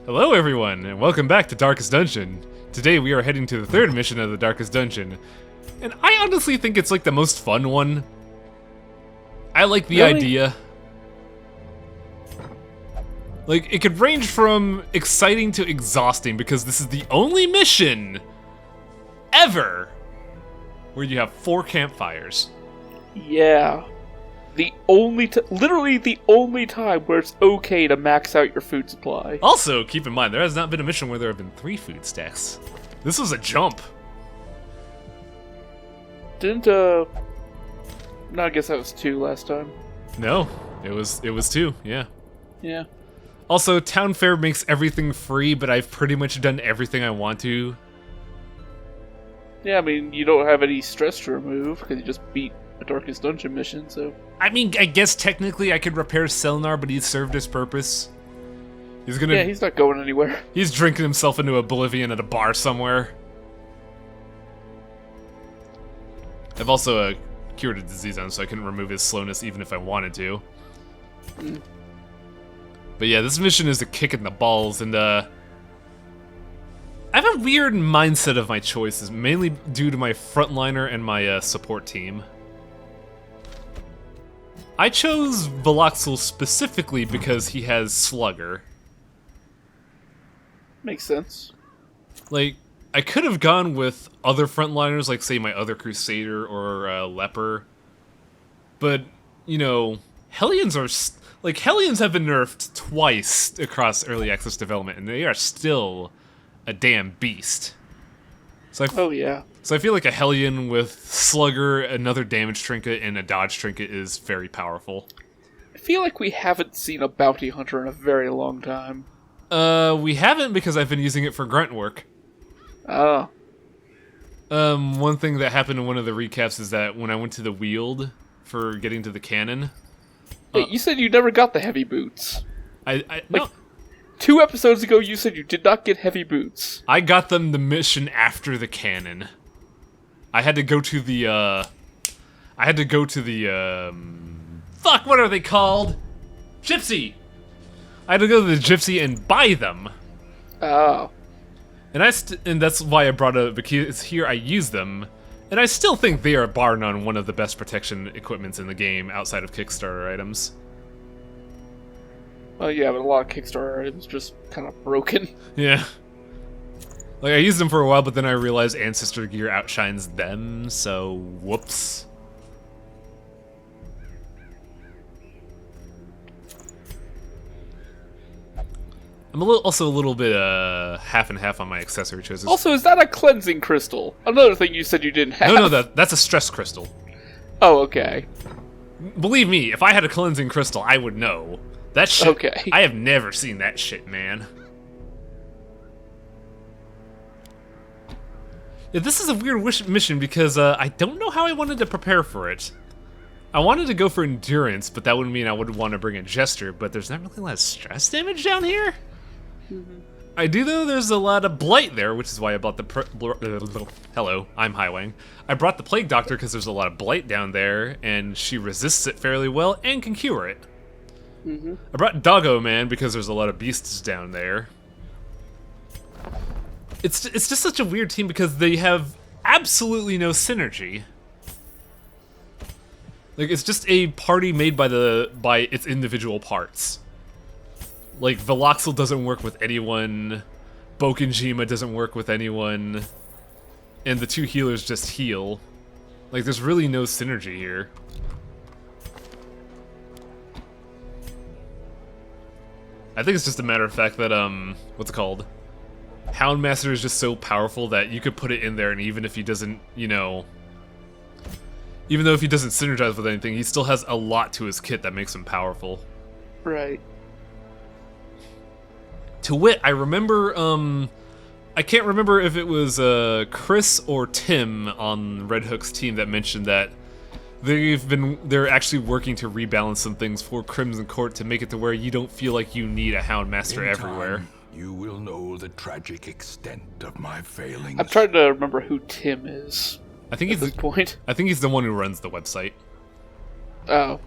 Hello everyone, and welcome back to Darkest Dungeon. Today we are heading to the third mission of the Darkest Dungeon. And I honestly think it's like the most fun one. I like the idea. Like, it could range from exciting to exhausting because this is the only mission ever where you have 4 campfires. Yeah. Literally the only time where it's okay to max out your food supply. Also, keep in mind, there has not been a mission where there have been 3 food stacks. This was a jump. No, I guess that was 2 last time. No, it was 2, yeah. Yeah. Also, Town Fair makes everything free, but I've pretty much done everything I want to. Yeah, I mean, you don't have any stress to remove, because you just beat a Darkest Dungeon mission, so... I mean, I guess technically I could repair Selenar, but he's served his purpose. Yeah, he's not going anywhere. He's drinking himself into oblivion at a bar somewhere. I've also cured a disease on him, so I couldn't remove his slowness even if I wanted to. But yeah, this mission is a kick in the balls, and I have a weird mindset of my choices, mainly due to my frontliner and my support team. I chose Veloxel specifically because he has Slugger. Makes sense. Like, I could have gone with other frontliners, like, say, my other Crusader or Leper. But, you know, Hellions are... Hellions have been nerfed twice across early access development, and they are still a damn beast. So Oh, yeah. So I feel like a Hellion with Slugger, another damage trinket, and a dodge trinket is very powerful. I feel like we haven't seen a bounty hunter in a very long time. We haven't because I've been using it for grunt work. Oh. One thing that happened in one of the recaps is that when I went to the Weald for getting to the cannon... Wait, you said you never got the heavy boots. No. 2 episodes ago you said you did not get heavy boots. I got them the mission after the cannon. I had to go to the, fuck, what are they called? Gypsy! I had to go to the Gypsy and buy them. Oh. And that's why I brought it, because here I use them. And I still think they are bar none one of the best protection equipments in the game outside of Kickstarter items. Oh yeah, but a lot of Kickstarter items just kind of broken. Yeah. Like, I used them for a while, but then I realized Ancestor Gear outshines them, so whoops. I'm also a little bit half and half on my accessory choices. Also, is that a cleansing crystal? Another thing you said you didn't have. No, that's a stress crystal. Oh, okay. Believe me, if I had a cleansing crystal, I would know. That shit, okay. I have never seen that shit, man. Yeah, this is a weird mission because I don't know how I wanted to prepare for it. I wanted to go for endurance, but that would mean I would want to bring a jester, but there's not really a lot of stress damage down here. I do, though. There's a lot of blight there, which is why I bought the... Hello, I'm Highwang. I brought the Plague Doctor because there's a lot of blight down there, and she resists it fairly well and can cure it. I brought Doggo Man because there's a lot of beasts down there. It's just such a weird team because they have absolutely no synergy. Like, it's just a party made by its individual parts. Like, Veloxel doesn't work with anyone, Bokenjima doesn't work with anyone, and the 2 healers just heal. Like, there's really no synergy here. I think it's just a matter of fact that, what's it called? Houndmaster is just so powerful that you could put it in there, and even if he doesn't, you know... Even though if he doesn't synergize with anything, he still has a lot to his kit that makes him powerful. Right. To wit, I remember, I can't remember if it was, Chris or Tim on Red Hook's team that mentioned that they're actually working to rebalance some things for Crimson Court to make it to where you don't feel like you need a Houndmaster everywhere. You will know the tragic extent of my failings. I'm trying to remember who Tim is. I think at this point. I think he's the one who runs the website. Oh.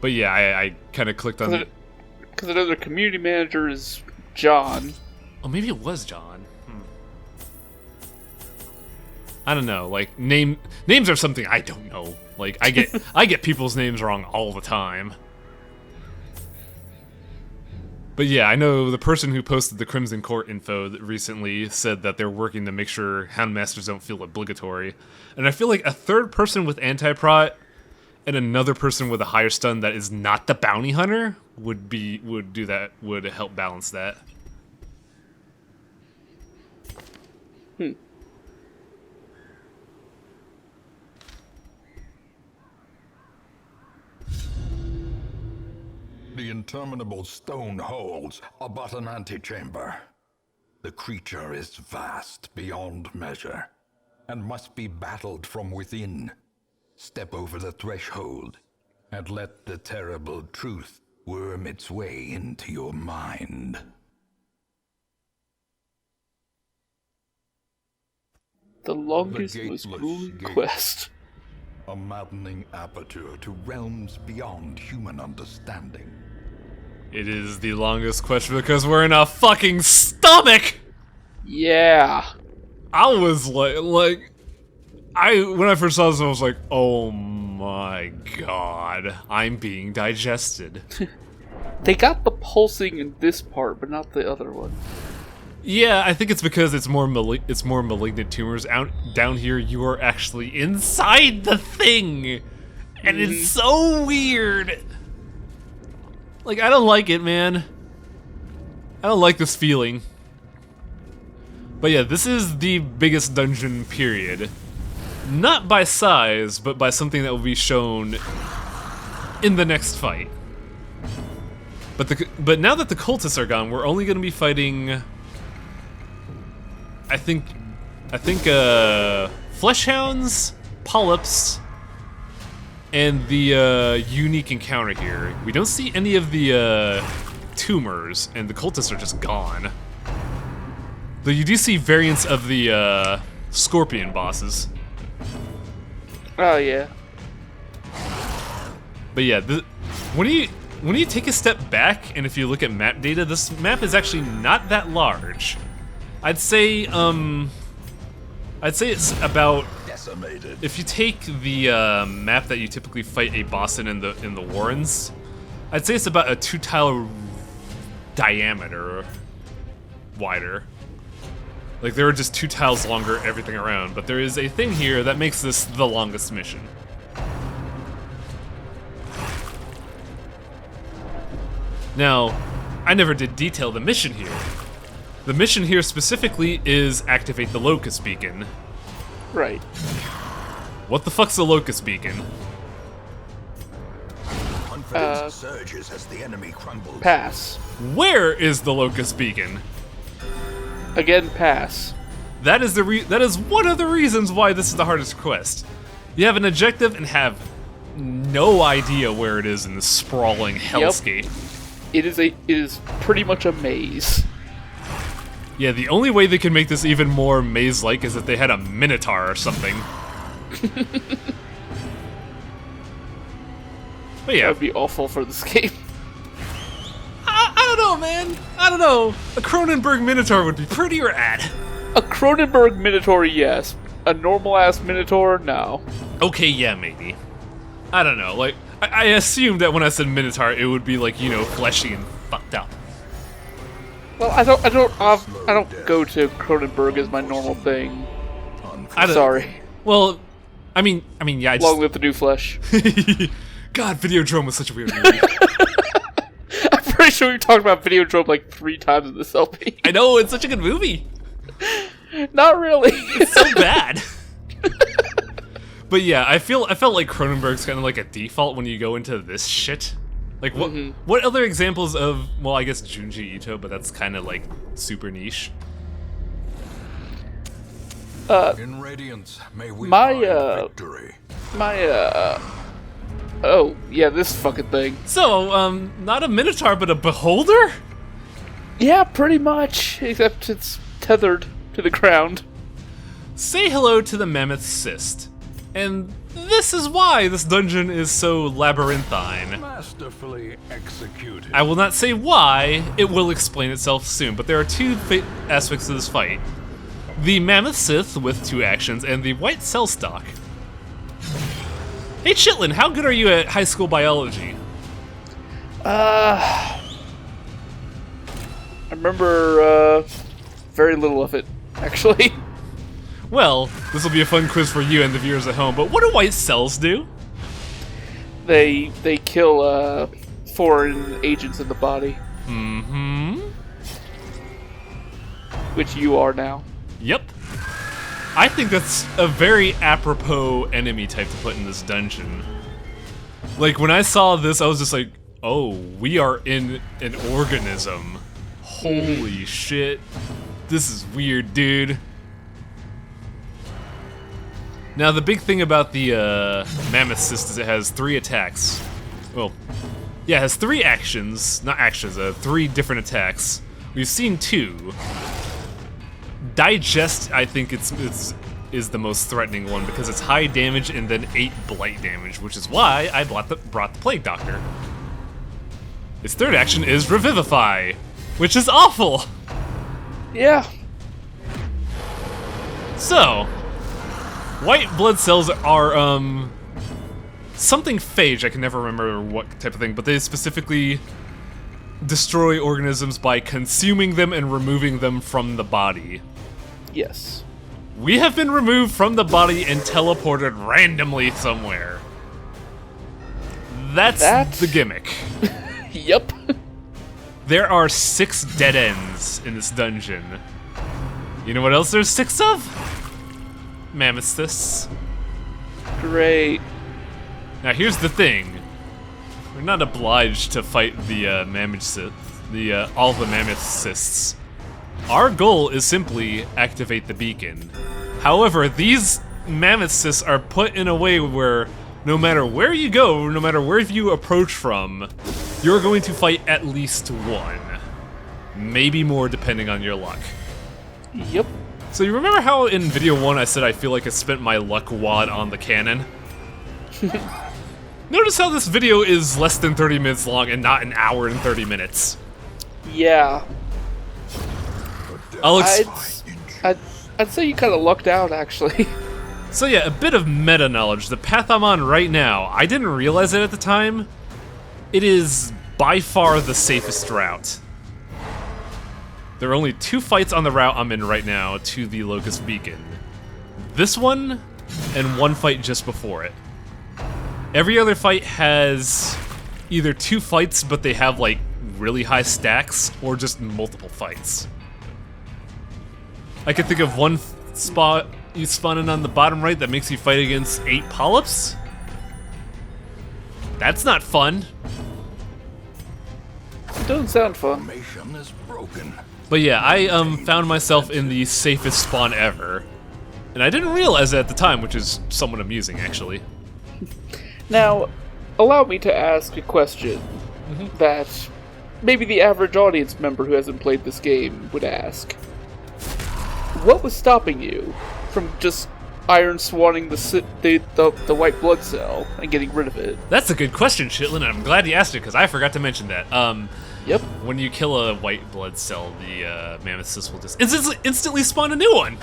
But yeah, I kind of clicked on it. Because I know their community manager is John. Oh, maybe it was John. I don't know. Like names are something I don't know. Like I get people's names wrong all the time. But yeah, I know the person who posted the Crimson Court info that recently said that they're working to make sure Houndmasters don't feel obligatory. And I feel like a third person with anti-prot and another person with a higher stun that is not the bounty hunter would help balance that. The interminable stone holes are but an antechamber. The creature is vast beyond measure, and must be battled from within. Step over the threshold, and let the terrible truth worm its way into your mind. The longest, The most gateless grueling gate. quest. A maddening aperture to realms beyond human understanding. It is the longest quest because we're in a fucking stomach! Yeah. I was when I first saw this, I was like, oh my god, I'm being digested. They got the pulsing in this part, but not the other one. Yeah, I think it's because it's more malignant tumors. Down here, you are actually inside the thing, and it's so weird. Like, I don't like it, man. I don't like this feeling. But yeah, this is the biggest dungeon, period. Not by size, but by something that will be shown in the next fight. But now that the cultists are gone, we're only going to be fighting... I think fleshhounds, polyps, and the unique encounter here. We don't see any of the tumors, and the cultists are just gone. Though you do see variants of the scorpion bosses. Oh yeah. But yeah, when you take a step back, and if you look at map data, this map is actually not that large. I'd say it's about Decimated. if you take the map that you typically fight a boss in the Warrens, I'd say it's about a 2-tile diameter wider. Like there are just 2 tiles longer everything around, but there is a thing here that makes this the longest mission. Now, I never did detail the mission here. The mission here specifically is activate the Locust Beacon. Right. What the fuck's the Locust Beacon? Confidence surges as the enemy crumbles. Pass. Where is the Locust Beacon? Again, pass. That is one of the reasons why this is the hardest quest. You have an objective and have no idea where it is in this sprawling hellscape. It is pretty much a maze. Yeah, the only way they can make this even more maze-like is if they had a Minotaur or something. But yeah. That would be awful for this game. I don't know, man. I don't know. A Cronenberg Minotaur would be pretty rad. A Cronenberg Minotaur, yes. A normal-ass Minotaur, no. Okay, yeah, maybe. I don't know. Like, I assumed that when I said Minotaur, it would be like, you know, fleshy and fucked up. Well, I don't go to Cronenberg as my normal thing. Sorry. Well, I mean, yeah. Long live the new flesh. God, Videodrome was such a weird movie. I'm pretty sure we talked about Videodrome like 3 times in this LP. I know, it's such a good movie. Not really. It's so bad. But yeah, I felt like Cronenberg's kind of like a default when you go into this shit. Like, what other examples of, well, I guess Junji Ito, but that's kind of like super niche. In radiance, may we find victory. Oh, yeah, this fucking thing. So, not a Minotaur, but a Beholder? Yeah, pretty much, except it's tethered to the ground. Say hello to the Mammoth Cyst. And this is why this dungeon is so labyrinthine. Masterfully executed. I will not say why, it will explain itself soon, but there are two aspects of this fight. The Mammoth Sith with 2 actions, and the White Cell Stock. Hey Chitlin, how good are you at high school biology? I remember very little of it, actually. Well, this will be a fun quiz for you and the viewers at home, but what do white cells do? They kill foreign agents in the body. Mm-hmm. Which you are now. Yep. I think that's a very apropos enemy type to put in this dungeon. Like, when I saw this, I was just like, oh, we are in an organism. Holy shit. This is weird, dude. Now, the big thing about the Mammoth Cyst is it has 3 attacks. Well, yeah, it has 3 actions. Not actions, 3 different attacks. We've seen 2. Digest, I think is the most threatening one because it's high damage and then 8 blight damage, which is why I brought the Plague Doctor. Its 3rd action is Revivify, which is awful! Yeah. So, white blood cells are, something phage, I can never remember what type of thing, but they specifically destroy organisms by consuming them and removing them from the body. Yes. We have been removed from the body and teleported randomly somewhere. That's the gimmick. Yep. There are 6 dead ends in this dungeon. You know what else there's 6 of? Mammoth Cysts. Great. Now here's the thing. We're not obliged to fight the Mammoth Cysts, all the Mammoth Cysts. Our goal is simply activate the beacon. However, these Mammoth Cysts are put in a way where no matter where you go, no matter where you approach from, you're going to fight at least 1. Maybe more depending on your luck. Yep. So you remember how in video 1 I said I feel like I spent my luck wad on the cannon? Notice how this video is less than 30 minutes long and not an hour and 30 minutes. Yeah. I'd say you kind of lucked out, actually. So yeah, a bit of meta knowledge. The path I'm on right now, I didn't realize it at the time. It is by far the safest route. There are only 2 fights on the route I'm in right now to the Locust Beacon. This one, and 1 fight just before it. Every other fight has either 2 fights, but they have like really high stacks, or just multiple fights. I can think of one spot you spawn in on the bottom right that makes you fight against 8 polyps. That's not fun. It doesn't sound fun. Formation is broken. But yeah, I found myself in the safest spawn ever. And I didn't realize it at the time, which is somewhat amusing, actually. Now, allow me to ask a question that maybe the average audience member who hasn't played this game would ask. What was stopping you from just iron swanning the white blood cell and getting rid of it? That's a good question, Chitlin, and I'm glad you asked it, because I forgot to mention that. Yep. When you kill a white blood cell, the Mammoth Cyst will just instantly spawn a new one!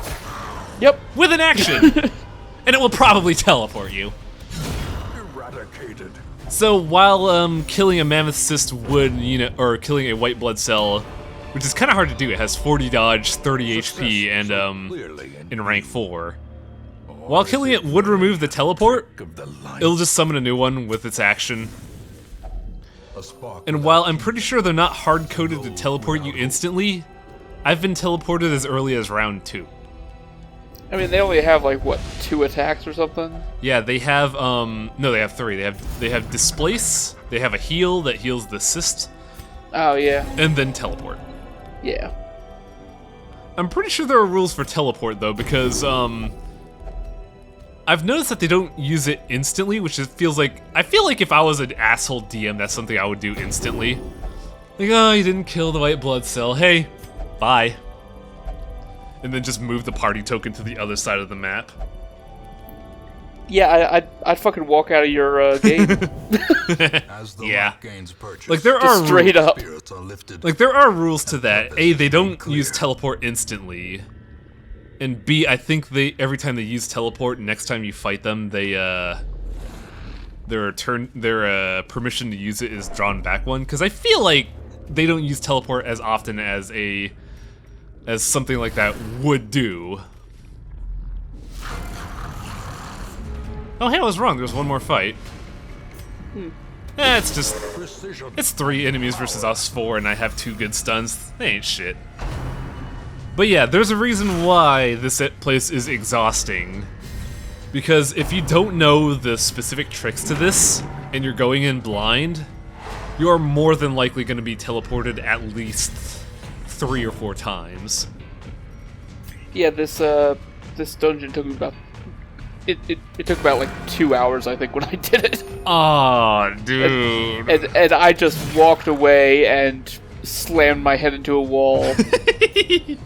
Yep. With an action! And it will probably teleport you. Eradicated. So while killing a Mammoth Cyst would, or killing a white blood cell, which is kind of hard to do, it has 40 dodge, 30 HP, and in rank 4. While killing it would remove the teleport, it'll just summon a new one with its action. And while I'm pretty sure they're not hard-coded to teleport you instantly, I've been teleported as early as round 2. I mean, they only have, like, what, 2 attacks or something? Yeah, they have, no, they have 3. They have Displace, they have a heal that heals the Cyst. Oh, yeah. And then Teleport. Yeah. I'm pretty sure there are rules for Teleport, though, because, I've noticed that they don't use it instantly, which feels like... I feel like if I was an asshole DM, that's something I would do instantly. Like, oh, you didn't kill the white blood cell. Hey, bye. And then just move the party token to the other side of the map. Yeah, I'd fucking walk out of your game. As the Yeah. lock gains purchase, Like there Just are straight up. spirits are lifted. Like there are rules to that. A, they don't Clear. use teleport instantly. And B, I think they every time they use teleport, next time you fight them, they their permission to use it is drawn back one. Because I feel like they don't use teleport as often as something like that would do. Oh hey, I was wrong. There's one more fight. It's just Precision. it's 3 enemies versus us 4, and I have 2 good stuns. They ain't shit. But yeah, there's a reason why this place is exhausting. Because if you don't know the specific tricks to this, and you're going in blind, you are more than likely going to be teleported at least 3 or 4 times. Yeah, this dungeon took me about... It took about, like, 2 hours, I think, when I did it. Aw, dude. And I just walked away and slammed my head into a wall to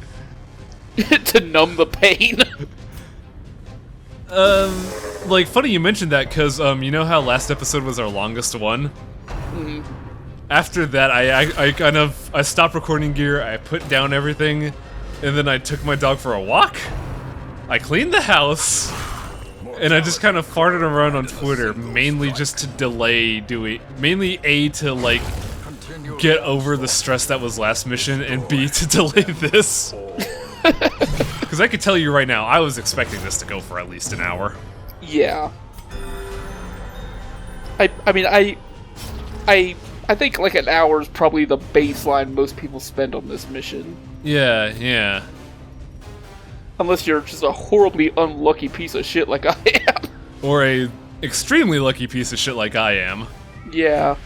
numb the pain. Like, funny you mentioned that, because, you know how last episode was our longest one? Mhm. After that, I stopped recording gear, I put down everything, and then I took my dog for a walk. I cleaned the house, and I just kind of farted around on Twitter, mainly just to delay mainly A, to, like, get over the stress that was last mission, and B, to delay this. Because I could tell you right now, I was expecting this to go for at least an hour. Yeah. I mean, I think like an hour is probably the baseline most people spend on this mission. Yeah, yeah. Unless you're just a horribly unlucky piece of shit like I am. Or a extremely lucky piece of shit like I am. Yeah.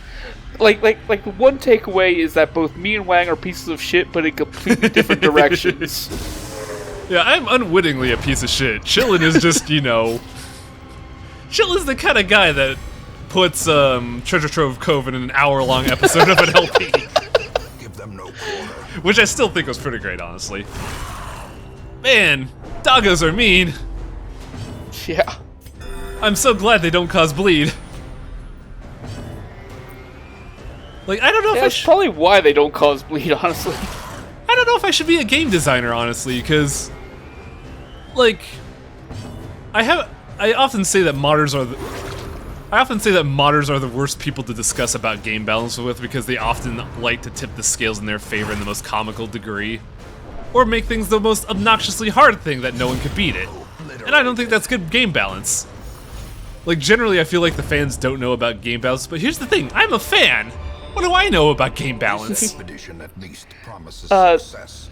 Like the one takeaway is that both me and Wang are pieces of shit, but in completely different directions. Yeah, I'm unwittingly a piece of shit. Chillin' is just, you know... Chillin's the kind of guy that puts Treasure Trove Cove in an hour-long episode of an LP. Give them no quarter. Which I still think was pretty great, honestly. Man, doggos are mean. Yeah. I'm so glad they don't cause bleed. Like, I don't know if I That's should... probably why they don't cause bleed, honestly. I don't know if I should be a game designer, honestly, because... Like... I often say that modders are the worst people to discuss about game balance with because they often like to tip the scales in their favor in the most comical degree. Or make things the most obnoxiously hard thing that no one could beat it. And I don't think that's good game balance. Like, generally I feel like the fans don't know about game balance, but here's the thing, I'm a fan! What do I know about game balance? Expedition at least promises success.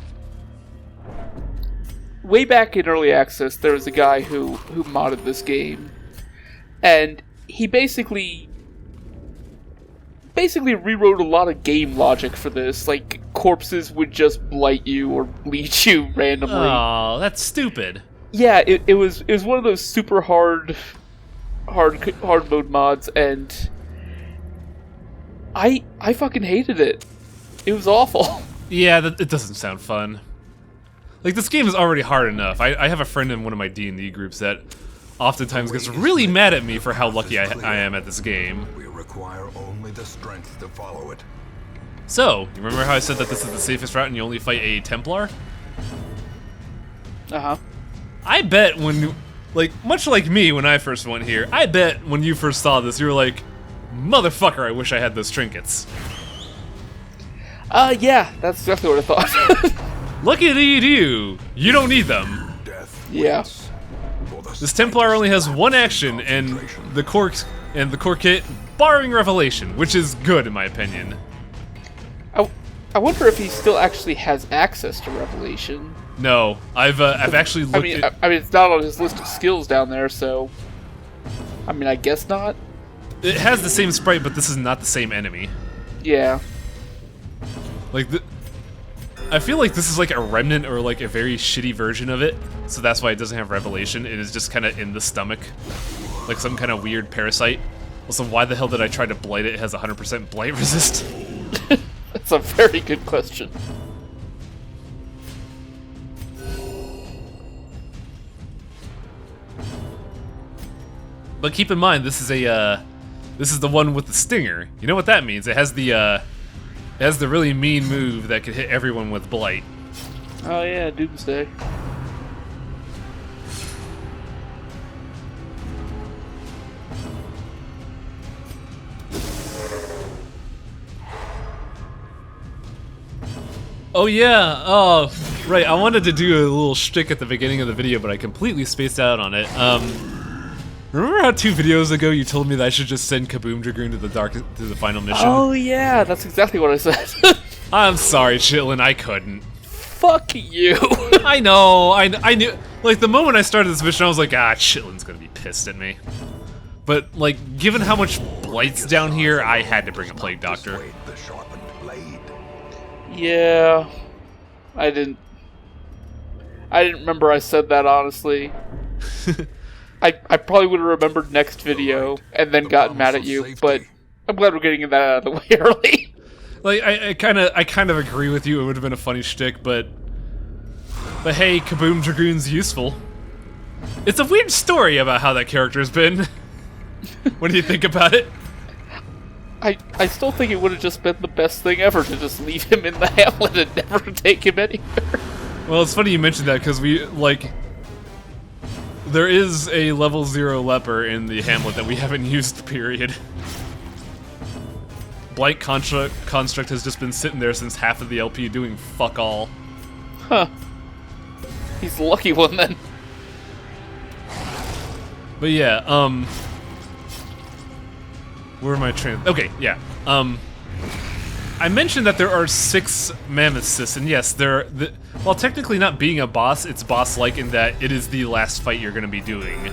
Way back in early access, there was a guy who modded this game, and he basically rewrote a lot of game logic for this. Like, corpses would just blight you or bleed you randomly. Oh, that's stupid. Yeah, it was one of those super hard mode mods, and I fucking hated it. It was awful. Yeah, it doesn't sound fun. Like, this game is already hard enough. I have a friend in one of my D&D groups that oftentimes gets really mad at me for how lucky I am at this game. We require only the strength to follow it. So, you remember how I said that this is the safest route and you only fight a Templar? Uh-huh. I bet when, like, much like me when I first went here, I bet when you first saw this, you were like, motherfucker, I wish I had those trinkets. Yeah, that's exactly what I thought. Lucky you, you don't need them. Death Yeah. waits for the This Templar only has one action, and the core kit, barring Revelation, which is good in my opinion. I wonder if he still actually has access to Revelation. No, I've actually looked at... I mean, it's not on his list of skills down there, so... I mean, I guess not. It has the same sprite, but this is not the same enemy. Yeah. Like, I feel like this is like a remnant or like a very shitty version of it, so that's why it doesn't have Revelation. It is just kind of in the stomach, like some kind of weird parasite. Also, why the hell did I try to blight it? It has 100% blight resist. That's a very good question. But keep in mind, this is the one with the stinger. You know what that means? It has the really mean move that could hit everyone with blight. Oh yeah, Doomsday. Oh yeah, oh, right, I wanted to do a little shtick at the beginning of the video, but I completely spaced out on it. Remember how 2 videos ago you told me that I should just send Kaboom Dragoon to the final mission? Oh yeah, that's exactly what I said. I'm sorry, Chitlin, I couldn't. Fuck you. I know, I knew, like, the moment I started this mission, I was like, Chitlin's gonna be pissed at me. But, like, given how much blight's down here, I had to bring a Plague Doctor. The sharpened blade. Yeah, I didn't remember I said that, honestly. I probably would have remembered next video and then gotten mad at you, but I'm glad we're getting that out of the way early. Like, I kind of agree with you. It would have been a funny shtick, but hey, Kaboom Dragoon's useful. It's a weird story about how that character's been. What do you think about it? I still think it would have just been the best thing ever to just leave him in the hamlet and never take him anywhere. Well, it's funny you mentioned that, because there is a level 0 leper in the hamlet that we haven't used, period. Blight Construct has just been sitting there since half of the LP doing fuck all. Huh. He's the lucky one then. But yeah, where am I trained? Okay, yeah. I mentioned that there are 6 Mammoth Cysts, and yes, while technically not being a boss, it's boss-like in that it is the last fight you're gonna be doing.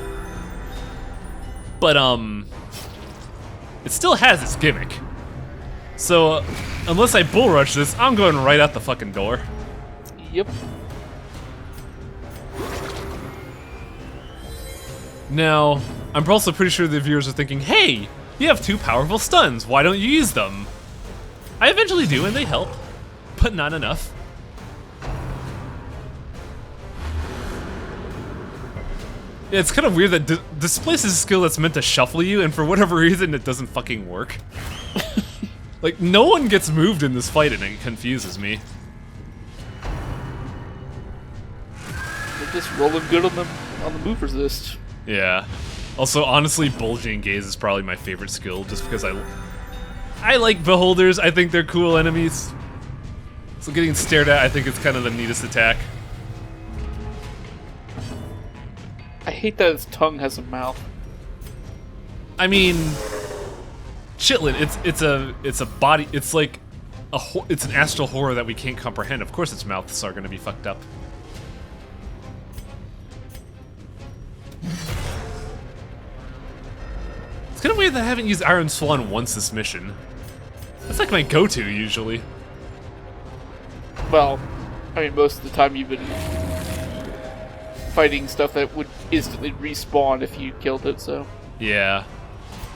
But, it still has its gimmick. So, unless I bull rush this, I'm going right out the fucking door. Yep. Now, I'm also pretty sure the viewers are thinking, hey, you have 2 powerful stuns, why don't you use them? I eventually do, and they help, but not enough. Yeah, it's kind of weird that Displace is a skill that's meant to shuffle you, and for whatever reason, it doesn't fucking work. Like, no one gets moved in this fight, and it confuses me. They're just rolling good on the move resist. Yeah. Also, honestly, Bulging Gaze is probably my favorite skill, just because I like Beholders. I think they're cool enemies. So getting stared at, I think it's kind of the neatest attack. I hate that his tongue has a mouth. I mean, Chitlin, it's a body. It's like it's an astral horror that we can't comprehend. Of course, its mouths are going to be fucked up. It's kind of weird that I haven't used Iron Swan once this mission. That's like my go-to usually. Well, I mean, most of the time you've been fighting stuff that would instantly respawn if you killed it, so. Yeah.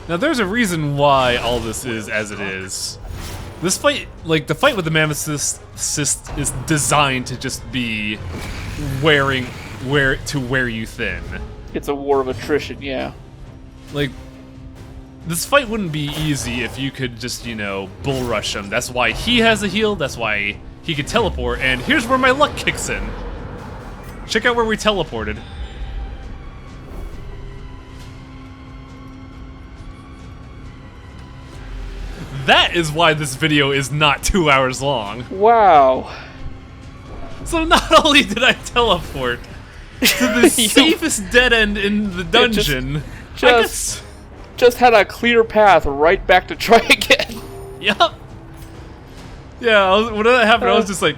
Now there's a reason why all this is as it is. This fight, like the fight with the Mammoth Cyst is designed to just be wear you thin. It's a war of attrition, yeah. Like, this fight wouldn't be easy if you could just, you know, bull rush him. That's why he has a heal, that's why he could teleport, and here's where my luck kicks in. Check out where we teleported. That is why this video is not 2 hours long. Wow. So not only did I teleport to the safest dead end in the dungeon, just had a clear path right back to try again. Yup. Yeah, when that happened, I was just like,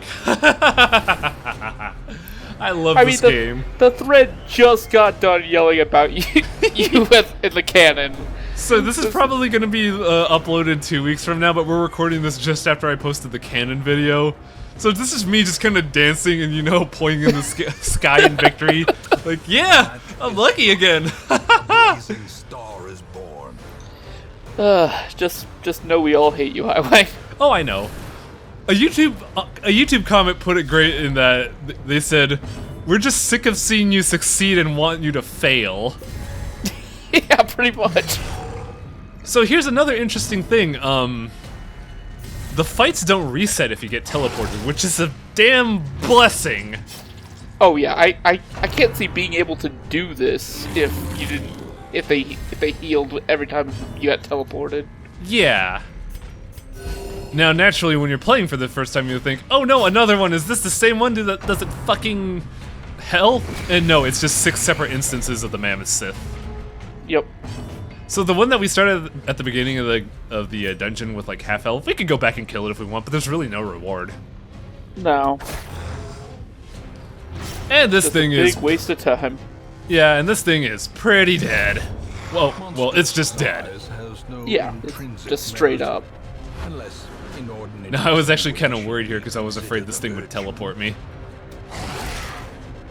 I love this game. The thread just got done yelling about you in the cannon. So this is probably going to be uploaded 2 weeks from now, but we're recording this just after I posted the canon video. So this is me just kind of dancing and, you know, pointing in the sky in victory. Like, yeah, I'm lucky again. Blazing star is born. Just know we all hate you, Highway. Oh, I know. A YouTube comment put it great in that they said, "We're just sick of seeing you succeed and want you to fail." Yeah, pretty much. So here's another interesting thing. The fights don't reset if you get teleported, which is a damn blessing. Oh yeah, I can't see being able to do this if you didn't if they healed every time you got teleported. Yeah. Now, naturally, when you're playing for the first time, you'll think, oh no, another one. Is this the same one? Does it fucking hell? And no, it's just 6 separate instances of the Mammoth Sith. Yep. So the one that we started at the beginning of the dungeon with like half health, we could go back and kill it if we want, but there's really no reward. No. And this Just thing a big is waste of time. yeah, and this thing is pretty dead. Well, it's just dead. Has no Yeah, intrinsic just straight merit, up. Unless inordinate. Now, I was actually kind of worried here because I was afraid this thing would teleport me.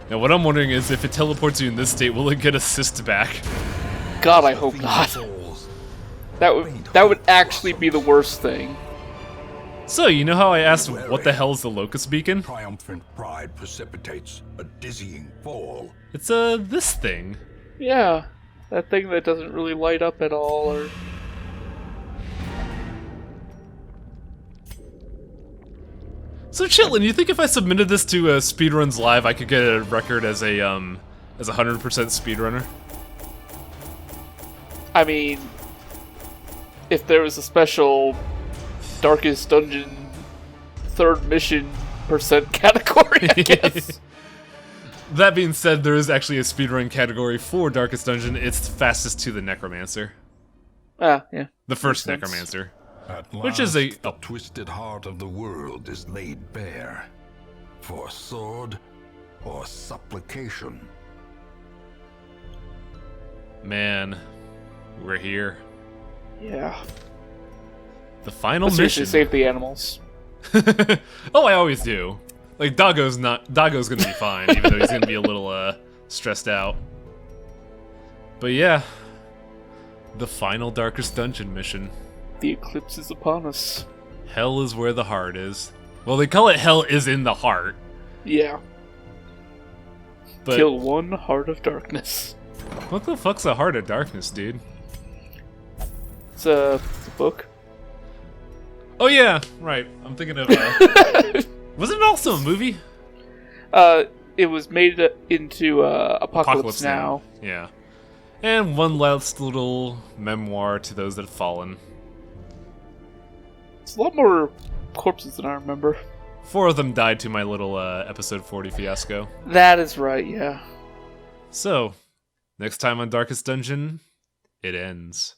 Now, what I'm wondering is if it teleports you in this state, will it get a cyst back? God, I hope not. That would actually be the worst thing. So, you know how I asked what the hell is the locust beacon? Triumphant pride precipitates a dizzying fall. It's this thing. Yeah, that thing that doesn't really light up at all, or... So, Chitlin, you think if I submitted this to Speedruns Live, I could get a record as a 100% speedrunner? I mean, if there was a special Darkest Dungeon 3rd mission % category, I guess. That being said, there is actually a speedrun category for Darkest Dungeon. It's fastest to the Necromancer. Ah, yeah. The first Makes sense. Necromancer. At Which is last, a- the twisted heart of the world is laid bare for sword or supplication. Man, we're here. Yeah. The final But seriously, mission. save the animals. Oh, I always do. Like, Doggo's gonna be fine, even though he's gonna be a little, stressed out. But yeah. The final Darkest Dungeon mission. The eclipse is upon us. Hell is where the heart is. Well, they call it Hell is in the heart. Yeah. But Kill one heart of darkness. what the fuck's a heart of darkness, dude? It's a book. Oh yeah, right. I'm thinking of. Wasn't it also a movie? It was made into Apocalypse Now. Yeah. And one last little memoir to those that have fallen. It's a lot more corpses than I remember. 4 of them died to my little episode 40 fiasco. That is right, yeah. So, next time on Darkest Dungeon, it ends.